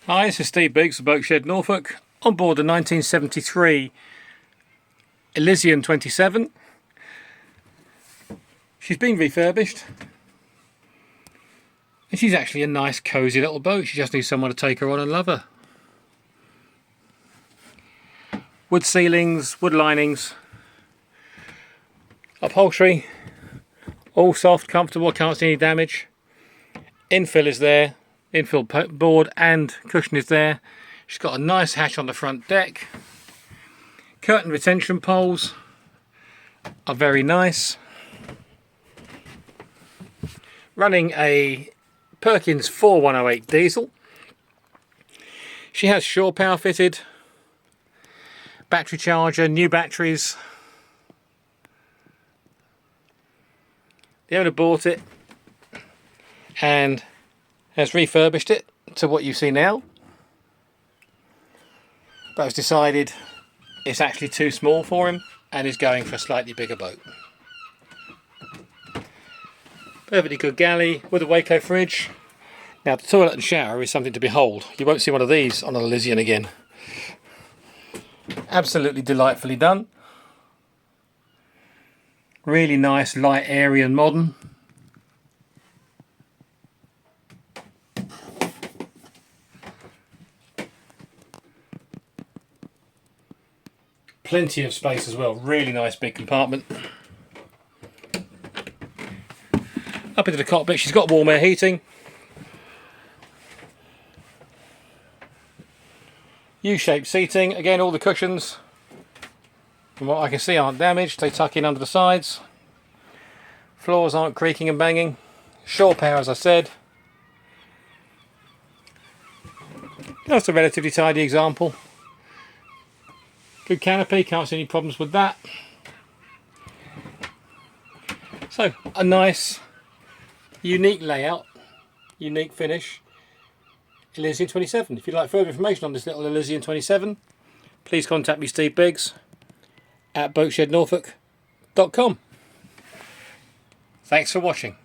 Hi, this is Steve Biggs of Boatshed, Norfolk, on board the 1973 Elysian 27. She's been refurbished and she's actually a nice cosy little boat. She just needs someone to take her on and love her. Wood ceilings, wood linings, upholstery, all soft, comfortable, can't see any damage. Infill is there. Infill board and cushion is there. She's got a nice hatch on the front deck. Curtain retention poles are very nice. Running a Perkins 4108 diesel. She has shore power fitted, battery charger, new batteries. The owner bought it and has refurbished it to what you see now, but has decided it's actually too small for him and is going for a slightly bigger boat. Perfectly good galley with a Waco fridge. Now the toilet and shower is something to behold. You won't see one of these on an Elysian again. Absolutely delightfully done. Really nice, light, airy and modern. Plenty of space as well, really nice big compartment. Up into the cockpit, she's got warm air heating. U-shaped seating, again all the cushions, from what I can see, aren't damaged, they tuck in under the sides. Floors aren't creaking and banging. Shore power, as I said. That's a relatively tidy example. Good canopy, can't see any problems with that. So, a nice, unique layout, unique finish, Elysian 27. If you'd like further information on this little Elysian 27, please contact me, Steve Biggs, at boatshednorfolk.com. Thanks for watching.